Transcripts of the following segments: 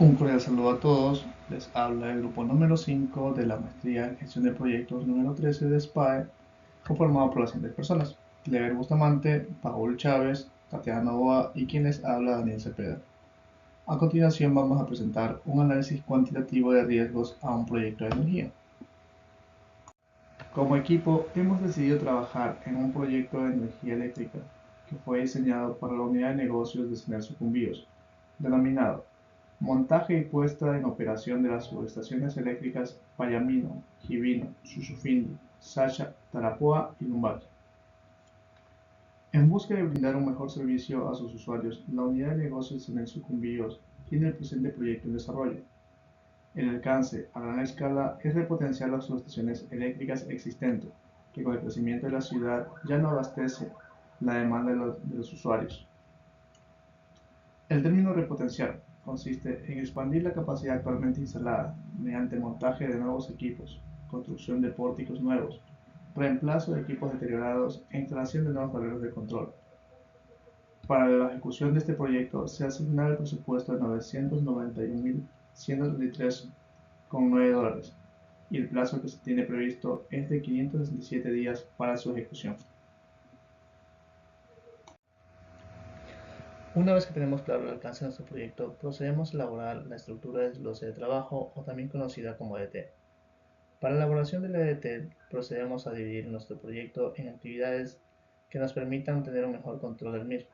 Un cordial saludo a todos. Les habla el grupo número 5 de la maestría en gestión de proyectos número 13 de SPAE, conformado por las siguientes personas: Clever Bustamante, Paul Chávez, Tatiana Novoa y quien les habla, Daniel Cepeda. A continuación vamos a presentar un análisis cuantitativo de riesgos a un proyecto de energía. Como equipo hemos decidido trabajar en un proyecto de energía eléctrica que fue diseñado para la unidad de negocios de Sener Sucumbíos, denominado Montaje y puesta en operación de las subestaciones eléctricas Payamino, Givino, Xuxufindi, Sacha, Tarapoa y Lumbaque. En busca de brindar un mejor servicio a sus usuarios, la unidad de negocios en el Sucumbíos tiene el presente proyecto en desarrollo. El alcance a gran escala es repotenciar las subestaciones eléctricas existentes, que con el crecimiento de la ciudad ya no abastece la demanda de los usuarios. El término repotenciar consiste en expandir la capacidad actualmente instalada mediante montaje de nuevos equipos, construcción de pórticos nuevos, reemplazo de equipos deteriorados e instalación de nuevos tableros de control. Para la ejecución de este proyecto se ha asignado el presupuesto de $991.133,9 y el plazo que se tiene previsto es de 567 días para su ejecución. Una vez que tenemos claro el alcance de nuestro proyecto, procedemos a elaborar la estructura de desglose de trabajo, o también conocida como EDT. Para la elaboración del EDT, procedemos a dividir nuestro proyecto en actividades que nos permitan tener un mejor control del mismo.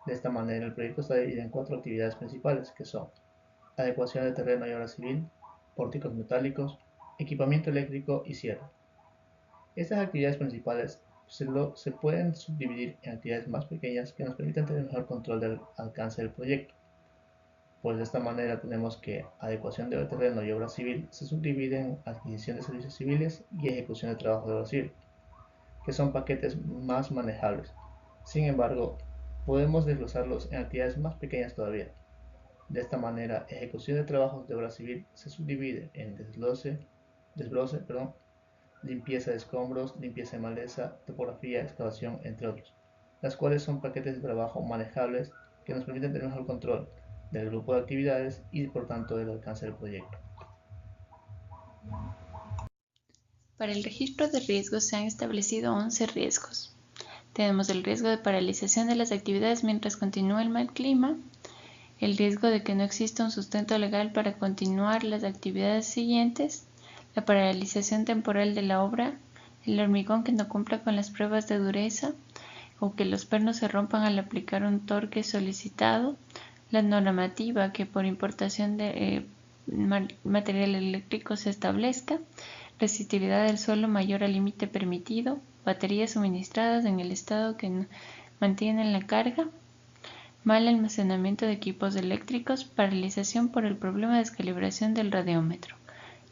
De esta manera, el proyecto está dividido en 4 actividades principales, que son adecuación de terreno y obra civil, pórticos metálicos, equipamiento eléctrico y cierre. Estas actividades principales se pueden subdividir en actividades más pequeñas que nos permitan tener mejor control del alcance del proyecto. Pues de esta manera tenemos que adecuación de terreno y obra civil se subdividen en adquisición de servicios civiles y ejecución de trabajo de obra civil, que son paquetes más manejables. Sin embargo, podemos desglosarlos en actividades más pequeñas todavía. De esta manera, ejecución de trabajos de obra civil se subdivide en desbrose, limpieza de escombros, limpieza de maleza, topografía, excavación, entre otros, las cuales son paquetes de trabajo manejables que nos permiten tener mejor control del grupo de actividades y por tanto del alcance del proyecto. Para el registro de riesgos se han establecido 11 riesgos. Tenemos el riesgo de paralización de las actividades mientras continúa el mal clima, el riesgo de que no exista un sustento legal para continuar las actividades siguientes, la paralización temporal de la obra, el hormigón que no cumpla con las pruebas de dureza o que los pernos se rompan al aplicar un torque solicitado, la normativa que por importación de material eléctrico se establezca, resistividad del suelo mayor al límite permitido, baterías suministradas en el estado que mantienen la carga, mal almacenamiento de equipos eléctricos, paralización por el problema de descalibración del radiómetro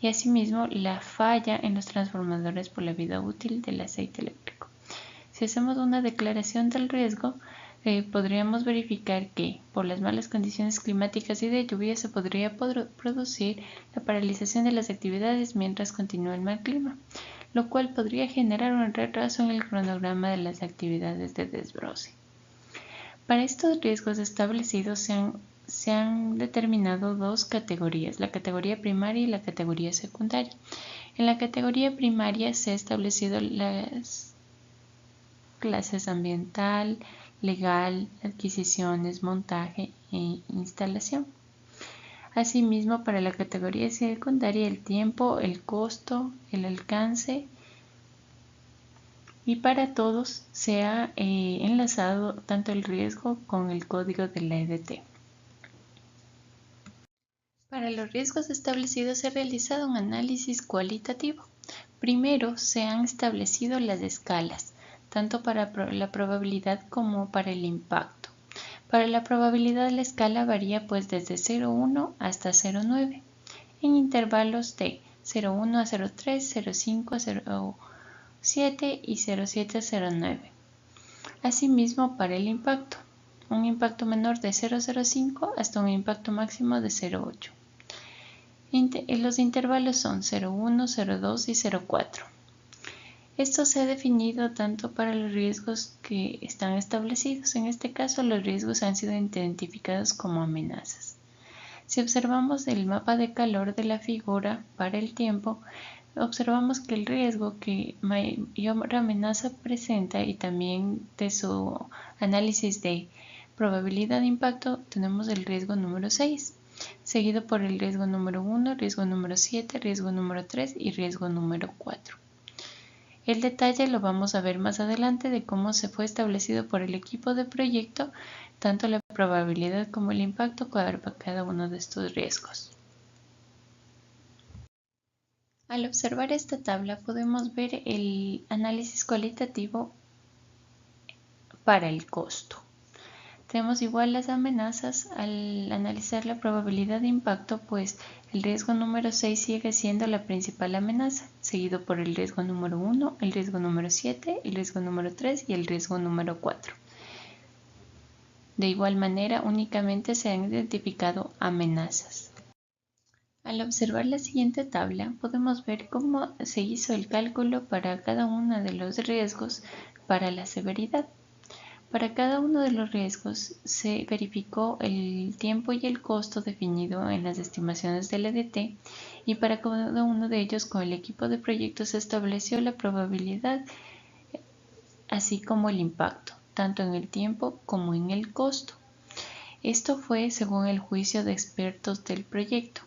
y asimismo la falla en los transformadores por la vida útil del aceite eléctrico. Si hacemos una declaración del riesgo, podríamos verificar que por las malas condiciones climáticas y de lluvia se podría producir la paralización de las actividades mientras continúa el mal clima, lo cual podría generar un retraso en el cronograma de las actividades de desbroce. Para estos riesgos establecidos se han determinado dos categorías, la categoría primaria y la categoría secundaria. En la categoría primaria se han establecido las clases ambiental, legal, adquisiciones, montaje e instalación. Asimismo, para la categoría secundaria, el tiempo, el costo, el alcance y para todos se ha enlazado tanto el riesgo con el código de la EDT. Para los riesgos establecidos se ha realizado un análisis cualitativo. Primero, se han establecido las escalas, tanto para la probabilidad como para el impacto. Para la probabilidad la escala varía desde 0,1 hasta 0,9, en intervalos de 0,1 a 0,3, 0,5 a 0,7 y 0,7 a 0,9. Asimismo, para el impacto, un impacto menor de 0,05 hasta un impacto máximo de 0,8. Los intervalos son 0,1, 0,2 y 0,4. Esto se ha definido tanto para los riesgos que están establecidos. En este caso, los riesgos han sido identificados como amenazas. Si observamos el mapa de calor de la figura para el tiempo, observamos que el riesgo que mayor amenaza presenta y también de su análisis de probabilidad de impacto tenemos el riesgo número 6, seguido por el riesgo número 1, riesgo número 7, riesgo número 3 y riesgo número 4. El detalle lo vamos a ver más adelante de cómo se fue establecido por el equipo de proyecto tanto la probabilidad como el impacto para cada uno de estos riesgos. Al observar esta tabla podemos ver el análisis cualitativo para el costo. Tenemos igual las amenazas al analizar la probabilidad de impacto, pues el riesgo número 6 sigue siendo la principal amenaza, seguido por el riesgo número 1, el riesgo número 7, el riesgo número 3 y el riesgo número 4. De igual manera, únicamente se han identificado amenazas. Al observar la siguiente tabla, podemos ver cómo se hizo el cálculo para cada uno de los riesgos para la severidad. Para cada uno de los riesgos se verificó el tiempo y el costo definido en las estimaciones del EDT y para cada uno de ellos con el equipo de proyecto se estableció la probabilidad así como el impacto, tanto en el tiempo como en el costo. Esto fue según el juicio de expertos del proyecto.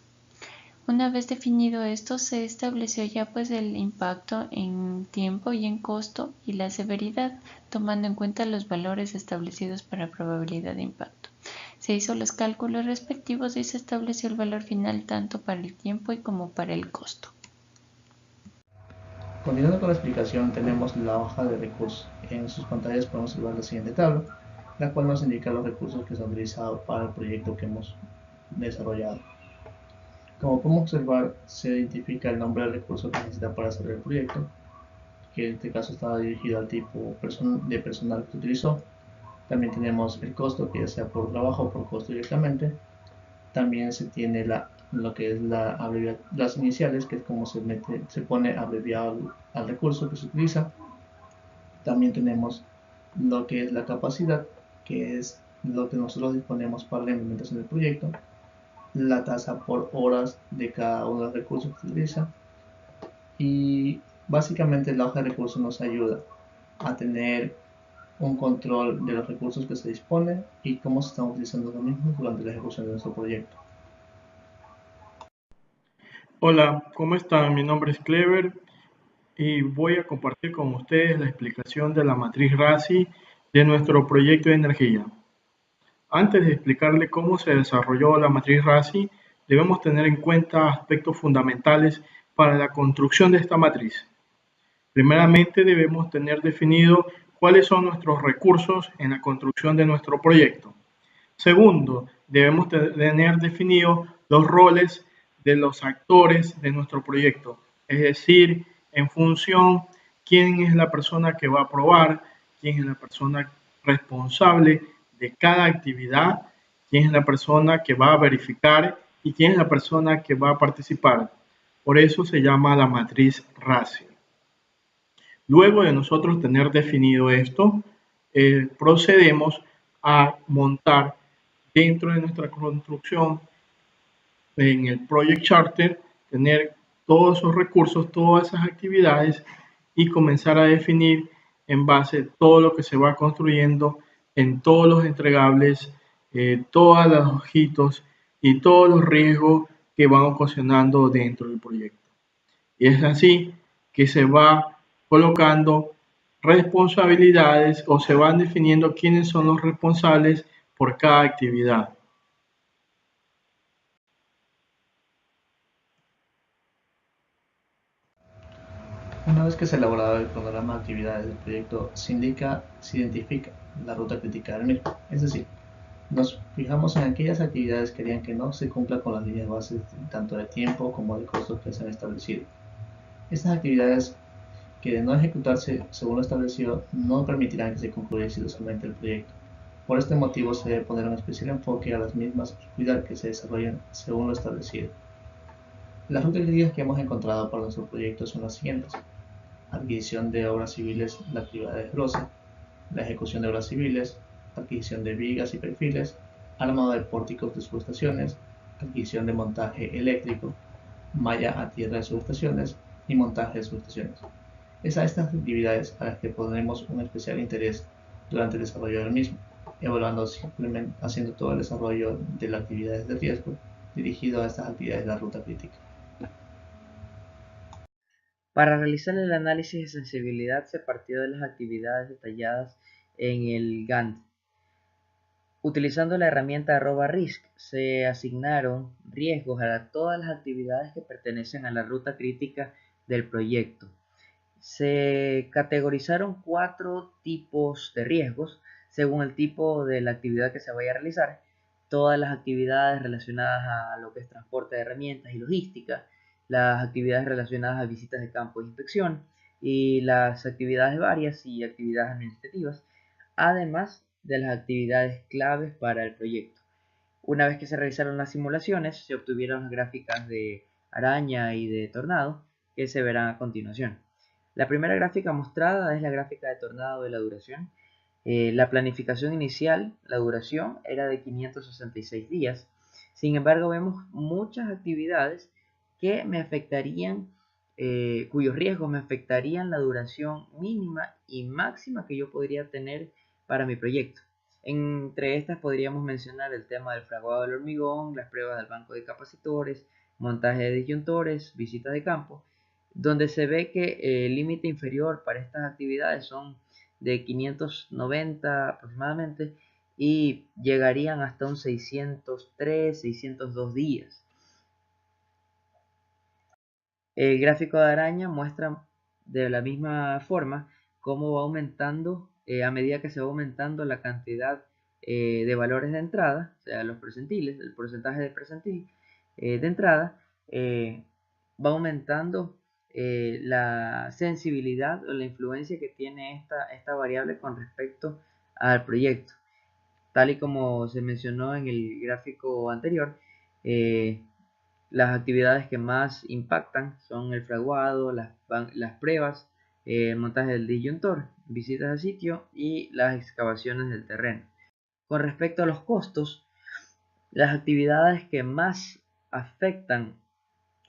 Una vez definido esto, se estableció ya pues el impacto en tiempo y en costo y la severidad, tomando en cuenta los valores establecidos para probabilidad de impacto. Se hizo los cálculos respectivos y se estableció el valor final tanto para el tiempo y como para el costo. Continuando con la explicación, tenemos la hoja de recursos. En sus pantallas podemos observar la siguiente tabla, la cual nos indica los recursos que se han utilizado para el proyecto que hemos desarrollado. Como podemos observar, se identifica el nombre del recurso que se necesita para hacer el proyecto, que en este caso estaba dirigido al tipo de personal que se utilizó. También tenemos el costo, que ya sea por trabajo o por costo directamente. También se tiene lo que es las iniciales, que es como se pone abreviado al recurso que se utiliza. También tenemos lo que es la capacidad, que es lo que nosotros disponemos para la implementación del proyecto, la tasa por horas de cada uno de los recursos que se utiliza, y básicamente la hoja de recursos nos ayuda a tener un control de los recursos que se disponen y cómo se están utilizando los mismos durante la ejecución de nuestro proyecto. Hola, ¿cómo están? Mi nombre es Clever y voy a compartir con ustedes la explicación de la matriz RASI de nuestro proyecto de energía. Antes de explicarle cómo se desarrolló la matriz RASI, debemos tener en cuenta aspectos fundamentales para la construcción de esta matriz. Primeramente, debemos tener definido cuáles son nuestros recursos en la construcción de nuestro proyecto. Segundo, debemos tener definidos los roles de los actores de nuestro proyecto, es decir, en función quién es la persona que va a aprobar, quién es la persona responsable de cada actividad, quién es la persona que va a verificar y quién es la persona que va a participar. Por eso se llama la matriz RASI. Luego de nosotros tener definido esto, procedemos a montar dentro de nuestra construcción en el Project Charter, tener todos esos recursos, todas esas actividades y comenzar a definir en base a todo lo que se va construyendo en todos los entregables, todos los ojitos y todos los riesgos que van ocasionando dentro del proyecto. Y es así que se va colocando responsabilidades o se van definiendo quiénes son los responsables por cada actividad. Una vez que se ha elaborado el programa de actividades del proyecto, se identifica la ruta crítica del mismo. Es decir, nos fijamos en aquellas actividades que harían que no se cumpla con las líneas bases tanto de tiempo como de costos que se han establecido. Estas actividades que de no ejecutarse según lo establecido no permitirán que se concluya exitosamente el proyecto. Por este motivo se debe poner un especial enfoque a las mismas y cuidar que se desarrollen según lo establecido. Las rutas críticas que hemos encontrado para nuestro proyecto son las siguientes: adquisición de obras civiles, la actividad de desbroce, la ejecución de obras civiles, adquisición de vigas y perfiles, armado de pórticos de subestaciones, adquisición de montaje eléctrico, malla a tierra de subestaciones y montaje de subestaciones. Es a estas actividades a las que pondremos un especial interés durante el desarrollo del mismo, evaluando simplemente haciendo todo el desarrollo de las actividades de riesgo dirigido a estas actividades de la ruta crítica. Para realizar el análisis de sensibilidad se partió de las actividades detalladas en el Gantt. Utilizando la herramienta @risk se asignaron riesgos a todas las actividades que pertenecen a la ruta crítica del proyecto. Se categorizaron 4 tipos de riesgos según el tipo de la actividad que se vaya a realizar. Todas las actividades relacionadas a lo que es transporte de herramientas y logística, las actividades relacionadas a visitas de campo e inspección y las actividades varias y actividades administrativas, además de las actividades claves para el proyecto. Una vez que se realizaron las simulaciones, se obtuvieron las gráficas de araña y de tornado que se verán a continuación. La primera gráfica mostrada es la gráfica de tornado de la duración. La planificación inicial, la duración, era de 566 días. Sin embargo, vemos muchas actividades que me afectarían, cuyos riesgos me afectarían la duración mínima y máxima que yo podría tener para mi proyecto. Entre estas podríamos mencionar el tema del fraguado del hormigón, las pruebas del banco de capacitores, montaje de disyuntores, visitas de campo, donde se ve que el límite inferior para estas actividades son de 590 aproximadamente y llegarían hasta un 603, 602 días. El gráfico de araña muestra de la misma forma cómo va aumentando a medida que se va aumentando la cantidad de valores de entrada, o sea, los percentiles, el porcentaje de percentil de entrada, va aumentando la sensibilidad o la influencia que tiene esta variable con respecto al proyecto. Tal y como se mencionó en el gráfico anterior, las actividades que más impactan son el fraguado, las pruebas, el montaje del disyuntor, visitas al sitio y las excavaciones del terreno. Con respecto a los costos, las actividades que más afectan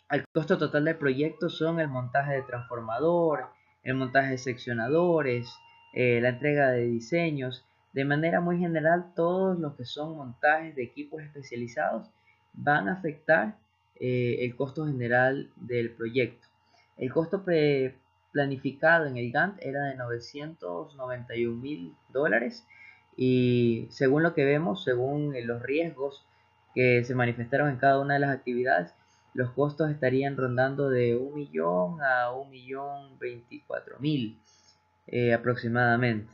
al costo total del proyecto son el montaje de transformador, el montaje de seccionadores, la entrega de diseños. De manera muy general, todos los que son montajes de equipos especializados van a afectar el costo general del proyecto. El costo planificado en el Gantt era de $991,000 y según lo que vemos, según los riesgos que se manifestaron en cada una de las actividades, los costos estarían rondando de 1 millón a 1.024.000 aproximadamente.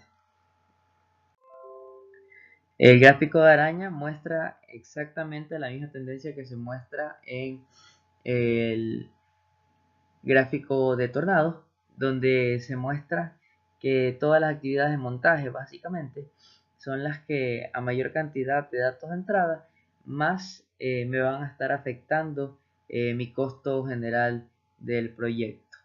El gráfico de araña muestra exactamente la misma tendencia que se muestra en el gráfico de tornado, donde se muestra que todas las actividades de montaje básicamente son las que a mayor cantidad de datos de entrada más me van a estar afectando mi costo general del proyecto.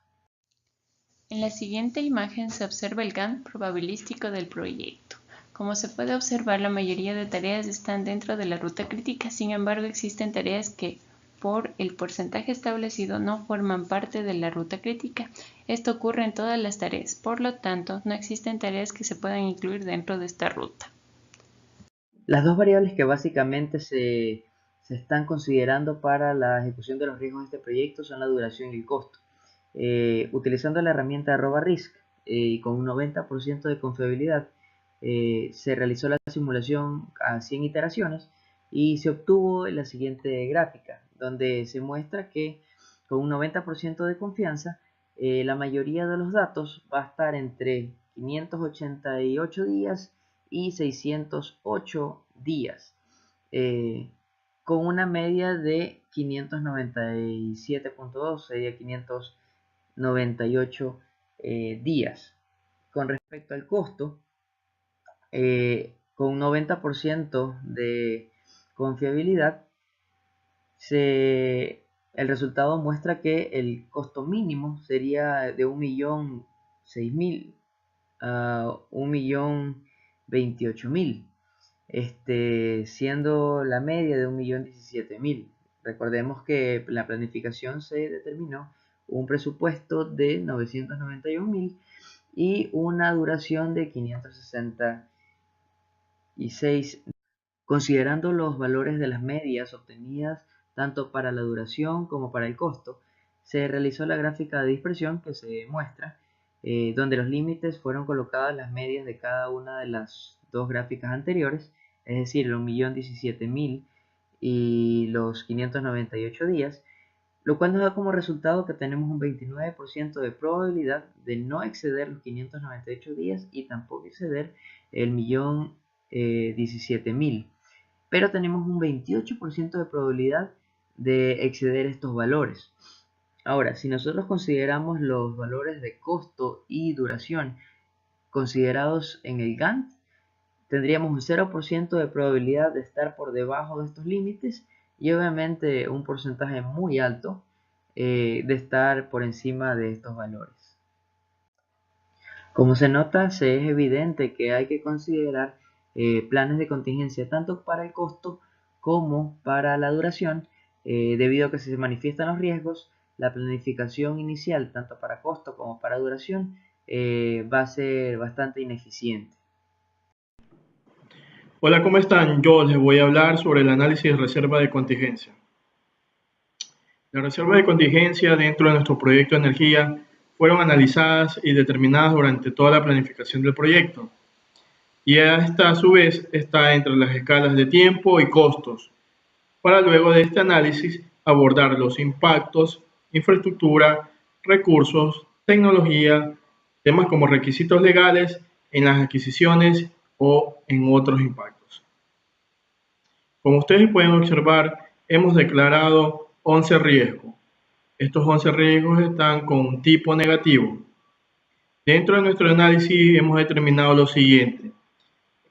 En la siguiente imagen se observa el Gantt probabilístico del proyecto. Como se puede observar, la mayoría de tareas están dentro de la ruta crítica, sin embargo existen tareas que, por el porcentaje establecido, no forman parte de la ruta crítica. Esto ocurre en todas las tareas, por lo tanto, no existen tareas que se puedan incluir dentro de esta ruta. Las dos variables que básicamente se están considerando para la ejecución de los riesgos de este proyecto son la duración y el costo. Utilizando la herramienta @risk y con un 90% de confiabilidad, se realizó la simulación a 100 iteraciones y se obtuvo la siguiente gráfica, donde se muestra que con un 90% de confianza, la mayoría de los datos va a estar entre 588 días y 608 días, con una media de 597.2, sería 598 días. Con respecto al costo, con un 90% de confiabilidad, el resultado muestra que el costo mínimo sería de 1.006.000 a 1.028.000, siendo la media de 1.017.000. Recordemos que en la planificación se determinó un presupuesto de 991.000 y una duración de 566. Considerando los valores de las medias obtenidas tanto para la duración como para el costo, se realizó la gráfica de dispersión que se muestra, donde los límites fueron colocadas las medias de cada una de las dos gráficas anteriores, es decir, los 1.017.000 y los 598 días, lo cual nos da como resultado que tenemos un 29% de probabilidad de no exceder los 598 días y tampoco exceder el 1.017.000, pero tenemos un 28% de probabilidad de exceder estos valores. Ahora, si nosotros consideramos los valores de costo y duración considerados en el Gantt, tendríamos un 0% de probabilidad de estar por debajo de estos límites y obviamente un porcentaje muy alto de estar por encima de estos valores. Como se nota, es evidente que hay que considerar planes de contingencia tanto para el costo como para la duración, debido a que si se manifiestan los riesgos, la planificación inicial tanto para costo como para duración va a ser bastante ineficiente. Hola, ¿cómo están? Yo les voy a hablar sobre el análisis de reserva de contingencia. La reserva de contingencia dentro de nuestro proyecto de energía fueron analizadas y determinadas durante toda la planificación del proyecto. Y esta a su vez está entre las escalas de tiempo y costos, para luego de este análisis abordar los impactos, infraestructura, recursos, tecnología, temas como requisitos legales en las adquisiciones o en otros impactos. Como ustedes pueden observar, hemos declarado 11 riesgos. Estos 11 riesgos están con un tipo negativo. Dentro de nuestro análisis hemos determinado lo siguiente.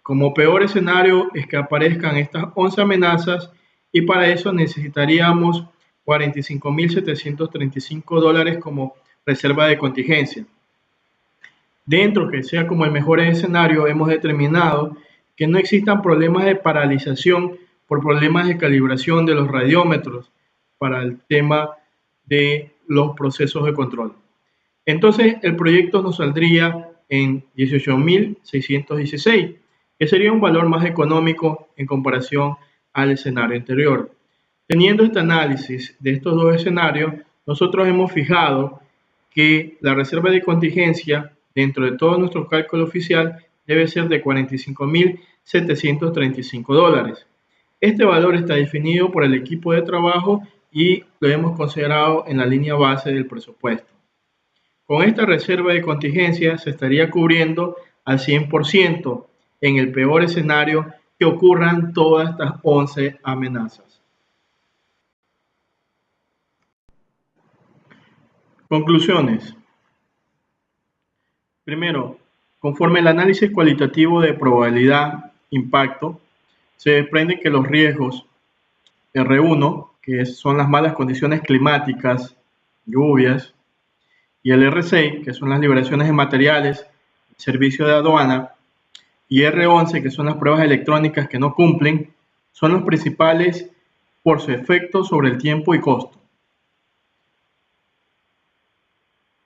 Como peor escenario es que aparezcan estas 11 amenazas y para eso necesitaríamos $45.735 como reserva de contingencia. Dentro que sea como el mejor escenario, hemos determinado que no existan problemas de paralización por problemas de calibración de los radiómetros para el tema de los procesos de control. Entonces, el proyecto nos saldría en 18.616, que sería un valor más económico en comparación al escenario anterior. Teniendo este análisis de estos dos escenarios, nosotros hemos fijado que la reserva de contingencia dentro de todo nuestro cálculo oficial debe ser de $45.735. Este valor está definido por el equipo de trabajo y lo hemos considerado en la línea base del presupuesto. Con esta reserva de contingencia se estaría cubriendo al 100% en el peor escenario que ocurran todas estas 11 amenazas. Conclusiones. Primero, conforme al análisis cualitativo de probabilidad-impacto, se desprende que los riesgos R1, que son las malas condiciones climáticas, lluvias, y el R6, que son las liberaciones de materiales, servicio de aduana, y R11, que son las pruebas electrónicas que no cumplen, son los principales por su efecto sobre el tiempo y costo.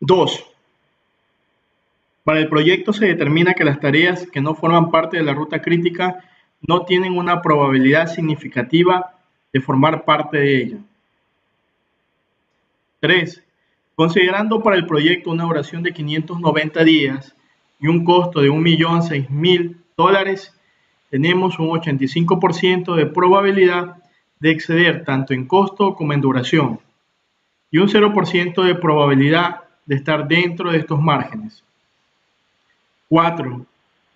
2. Para el proyecto se determina que las tareas que no forman parte de la ruta crítica no tienen una probabilidad significativa de formar parte de ella. 3. Considerando para el proyecto una duración de 590 días y un costo de $1.006.000, tenemos un 85% de probabilidad de exceder tanto en costo como en duración y un 0% de probabilidad de estar dentro de estos márgenes. 4.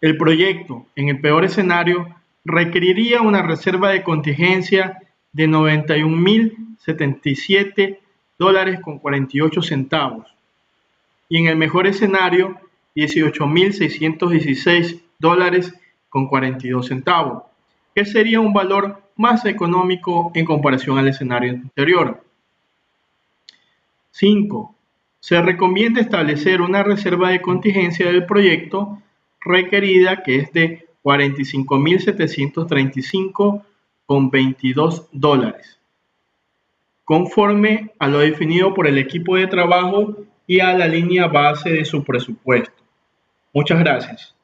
El proyecto, en el peor escenario, requeriría una reserva de contingencia de $91.077.48 y en el mejor escenario $18.616.42, que sería un valor más económico en comparación al escenario anterior. 5. Se recomienda establecer una reserva de contingencia del proyecto requerida que es de $45.735.22. conforme a lo definido por el equipo de trabajo y a la línea base de su presupuesto. Muchas gracias.